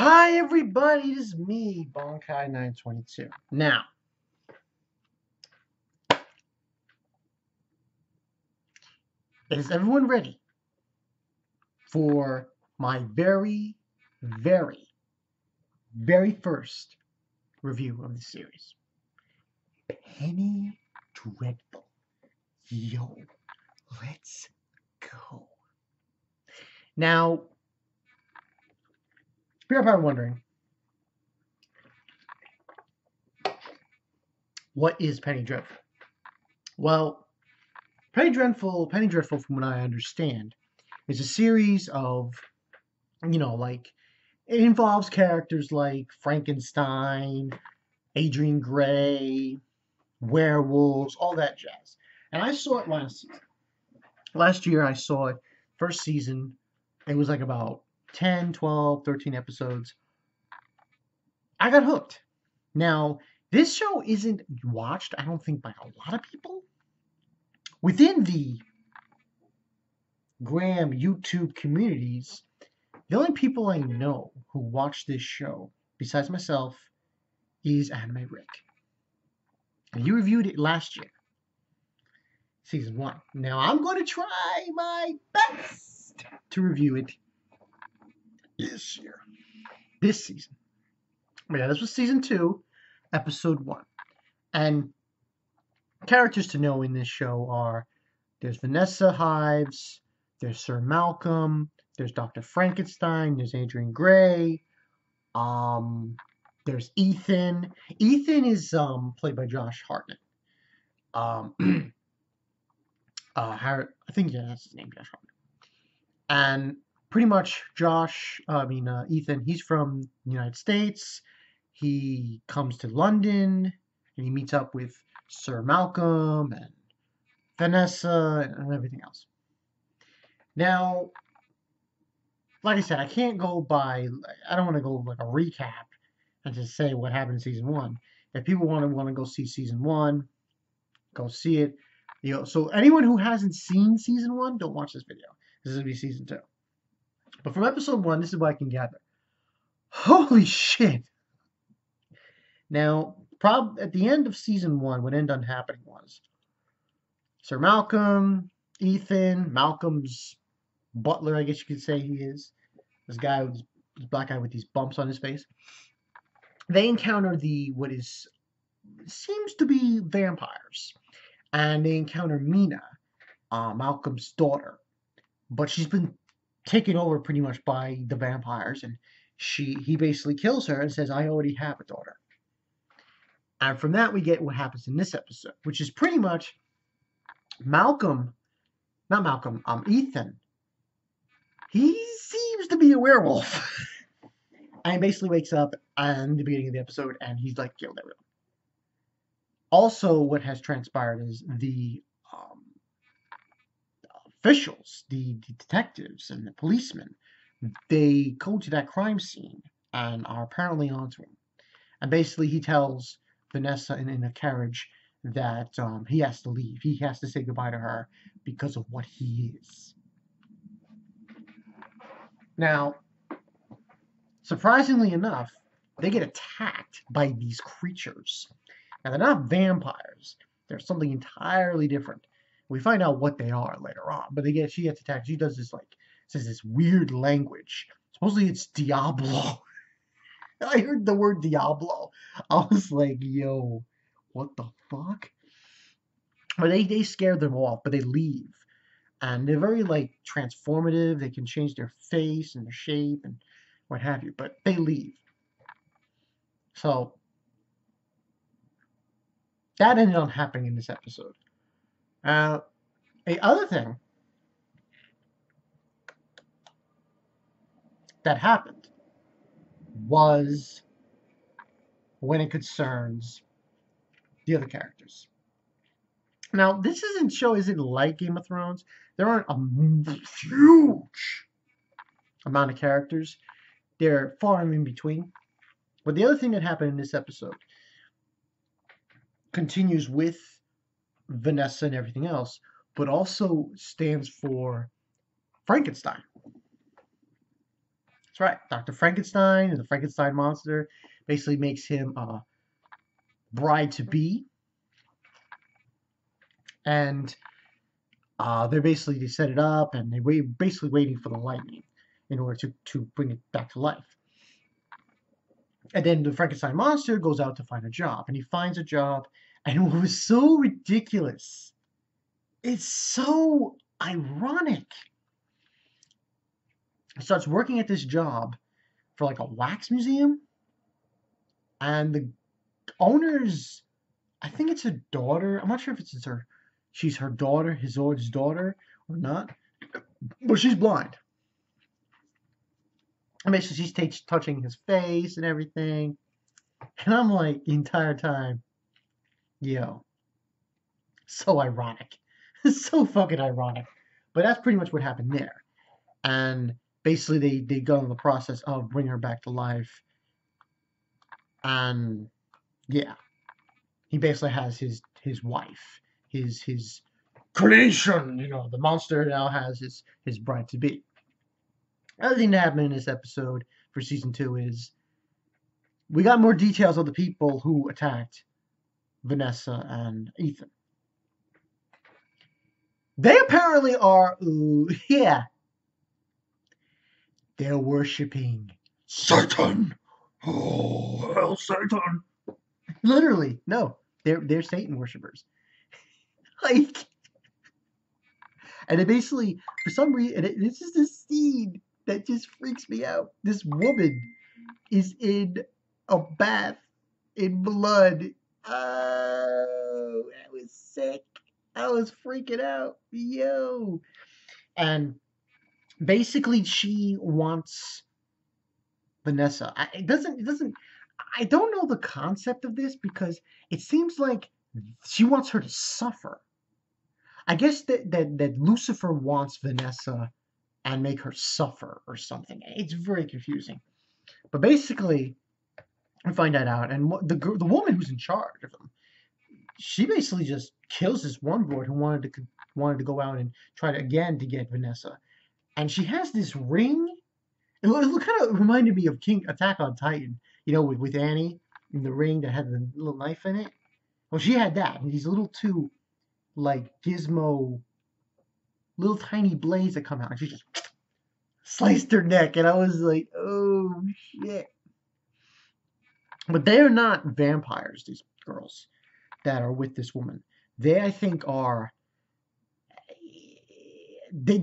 Hi everybody, this is me, Bonkai922. Now, is everyone ready for my very, very, very first review of the series? Penny Dreadful. Yo, let's go. Now, you're probably wondering, what is Penny Dreadful? Well, Penny Dreadful, from what I understand, is a series of, like, it involves characters like Frankenstein, Adrian Gray, werewolves, all that jazz. And I saw it last season. Last year I saw it, first season. It was like about 10, 12, 13 episodes. I got hooked. Now, this show isn't watched, I don't think, by a lot of people. Within the Graham YouTube communities, the only people I know who watch this show, besides myself, is Anime Rick. And he reviewed it last year, season 1. Now I'm going to try my best to review it this year, this season. But yeah, this was season 2, episode 1. And characters to know in this show are, there's Vanessa Hives, there's Sir Malcolm, there's Dr. Frankenstein, there's Adrian Gray, there's Ethan. Ethan is played by Josh Hartnett. I think, yeah, that's his name, Josh Hartnett. And pretty much Ethan, he's from the United States. He comes to London and he meets up with Sir Malcolm and Vanessa and everything else. Now, like I said, I can't go by, I don't want to go like a recap and just say what happened in season 1. If people want to go see season 1, go see it. So anyone who hasn't seen season 1, don't watch this video. This is going to be season 2. But from episode 1, this is what I can gather. Holy shit! Now, at the end of season 1, what ended up happening was Sir Malcolm, Ethan, Malcolm's butler, I guess you could say he is. This black guy with these bumps on his face. They encounter seems to be vampires. And they encounter Mina, Malcolm's daughter. But she's been taken over pretty much by the vampires, and he basically kills her and says, I already have a daughter. And from that we get what happens in this episode, which is pretty much Ethan. He seems to be a werewolf. And he basically wakes up in the beginning of the episode and he's like killed everyone. Also, what has transpired is the officials, the detectives and the policemen, they go to that crime scene and are apparently onto him. And basically he tells Vanessa in a carriage that he has to leave. He has to say goodbye to her because of what he is. Now, surprisingly enough, they get attacked by these creatures. Now, they're not vampires. They're something entirely different. We find out what they are later on, but she gets attacked. She does this says this weird language. Supposedly it's Diablo. I heard the word Diablo. I was like, yo, what the fuck? But they scare them off, but they leave. And they're very transformative. They can change their face and their shape and what have you, but they leave. So that ended up happening in this episode. A other thing that happened was when it concerns the other characters. Now, this isn't like Game of Thrones. There aren't a huge amount of characters. They're far in between. But the other thing that happened in this episode continues with Vanessa and everything else, but also stands for Frankenstein. right. Dr. Frankenstein and the Frankenstein monster basically makes him a bride to be, and they set it up, and basically waiting for the lightning in order to bring it back to life. And then the Frankenstein monster goes out to find a job, and he finds a job, and what was so ridiculous, it's so ironic. He starts working at this job for like a wax museum, and the owner's, I think it's a daughter. I'm not sure if she's her daughter, his daughter, or not, but she's blind. And basically, she's touching his face and everything, and I'm like the entire time, yo, so ironic, so fucking ironic. But that's pretty much what happened there, and basically they go in the process of bringing her back to life, and yeah, he basically has his wife, his creation. The monster now has his bride to be. Other thing that happened in this episode for season 2 is we got more details of the people who attacked Vanessa and Ethan. They apparently are, yeah, they're worshiping Satan. Oh, hell, Satan! Literally, no, they're Satan worshippers. Like, and it basically, for some reason, this is this scene that just freaks me out. This woman is in a bath in blood. Oh, that was sick. I was freaking out. Yo. And basically she wants Vanessa. I don't know the concept of this because it seems like she wants her to suffer. I guess that Lucifer wants Vanessa and make her suffer or something. It's very confusing. But basically, I find that out, and the woman who's in charge of them, she basically just kills this one boy who wanted to go out and try to again to get Vanessa, and she has this ring. It kind of reminded me of King Attack on Titan, with Annie in the ring that had the little knife in it. Well, she had that, and these little two like gizmo, little tiny blades that come out, and she just sliced her neck, and I was like, oh shit. But they are not vampires, these girls that are with this woman. They, I think, are. They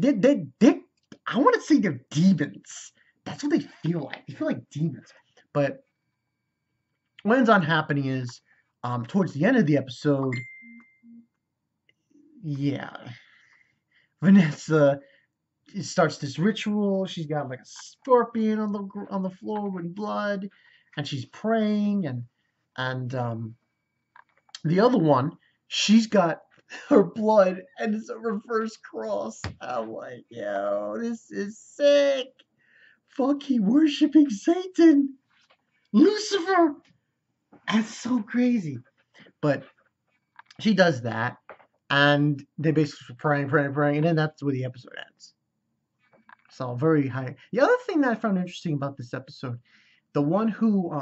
I want to say they're demons. That's what they feel like. They feel like demons. But what ends on happening is, towards the end of the episode, yeah, Vanessa starts this ritual. She's got like a scorpion on the floor with blood, and she's praying, and the other one, she's got her blood and it's a reverse cross. I'm like, yo, this is sick. Fucking worshiping Satan, Lucifer. That's so crazy. But she does that, and they basically praying, and then that's where the episode ends. So very high. The other thing that I found interesting about this episode, the one who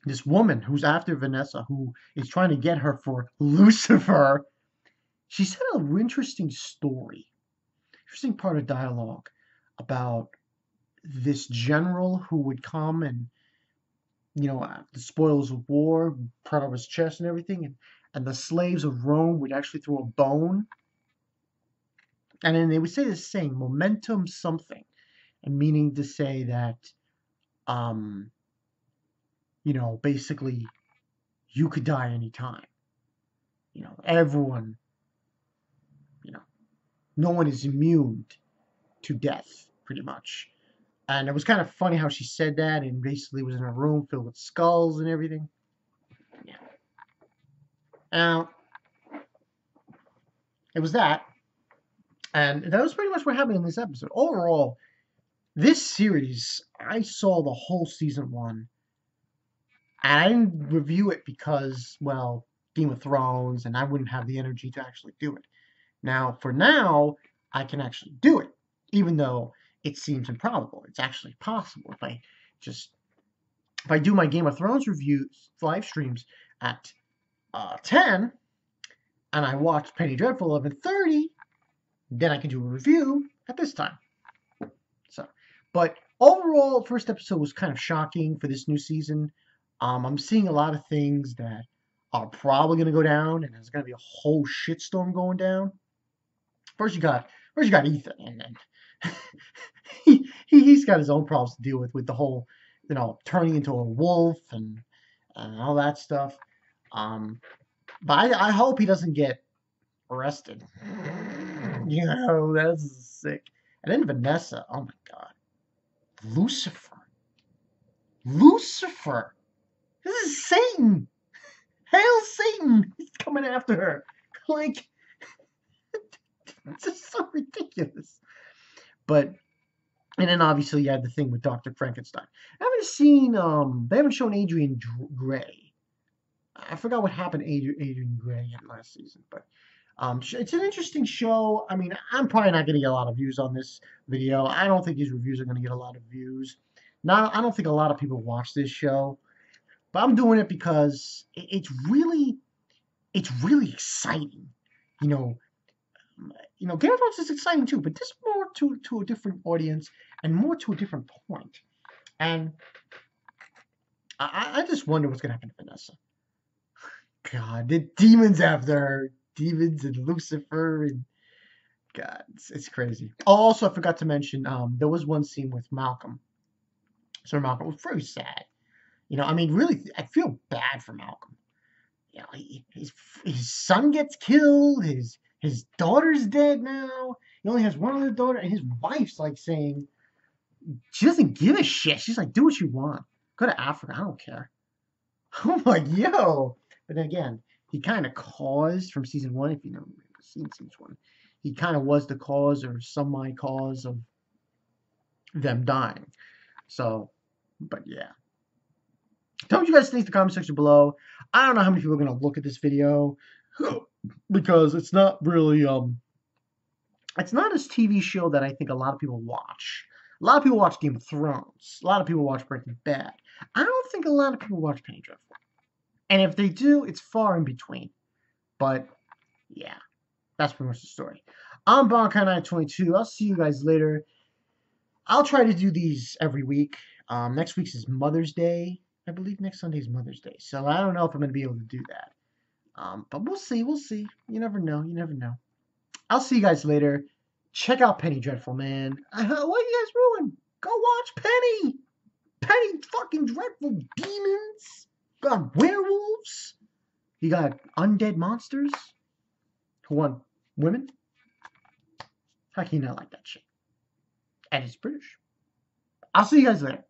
this woman who's after Vanessa, who is trying to get her for Lucifer, she said an interesting story, interesting part of dialogue about this general who would come and, the spoils of war, proud of his chest and everything, and the slaves of Rome would actually throw a bone, and then they would say this saying, momentum something, and meaning to say that, basically, you could die anytime. Everyone, no one is immune to death, pretty much. And it was kind of funny how she said that, and basically was in a room filled with skulls and everything. Yeah. Now, it was that. And that was pretty much what happened in this episode. Overall, this series, I saw the whole season 1. And I didn't review it because, well, Game of Thrones, and I wouldn't have the energy to actually do it. Now, for now, I can actually do it. Even though it seems improbable. It's actually possible if I do my Game of Thrones reviews live streams at 10 and I watch Penny Dreadful 11:30, then I can do a review at this time. So, but overall, first episode was kind of shocking for this new season. I'm seeing a lot of things that are probably going to go down, and there's going to be a whole shitstorm going down. First, you got Ethan, and he's got his own problems to deal with the whole, turning into a wolf and all that stuff. But I hope he doesn't get arrested. That's sick. And then Vanessa, oh my god. Lucifer. Lucifer. This is Satan. Hail Satan. He's coming after her. Like, it's just so ridiculous. But, and then obviously you had the thing with Dr. Frankenstein. I haven't seen, they haven't shown Adrian Gray. I forgot what happened to Adrian Gray in last season, but it's an interesting show. I mean, I'm probably not going to get a lot of views on this video. I don't think these reviews are going to get a lot of views. I don't think a lot of people watch this show, but I'm doing it because it's really exciting. Game of Thrones is exciting too, but this is more to a different audience and more to a different point. And I just wonder what's going to happen to Vanessa. God, the demons after her. Demons and Lucifer and God, it's crazy. Also, I forgot to mention, there was one scene with Malcolm. Sir Malcolm. It was very sad. I mean, really, I feel bad for Malcolm. His son gets killed. His daughter's dead now. He only has one other daughter, and his wife's like saying she doesn't give a shit. She's like, do what you want. Go to Africa. I don't care. I'm like, yo. But then again, he kind of caused from season 1, if you know seen season 1, he kind of was the cause or semi-cause of them dying. So, but yeah. Tell me what you guys think in the comment section below. I don't know how many people are going to look at this video because it's not really, it's not this TV show that I think a lot of people watch. A lot of people watch Game of Thrones. A lot of people watch Breaking Bad. I don't think a lot of people watch Penny Dreadful. And if they do, it's far in between. But, yeah, that's pretty much the story. I'm Bonkai922. I'll see you guys later. I'll try to do these every week. Next week's is Mother's Day. I believe next Sunday is Mother's Day. So I don't know if I'm going to be able to do that. But we'll see. We'll see. You never know. You never know. I'll see you guys later. Check out Penny Dreadful, man. What are you guys ruin? Go watch Penny. Penny fucking Dreadful. Demons. Got werewolves. You got undead monsters who want women. How can you not like that shit? And it's British. I'll see you guys later.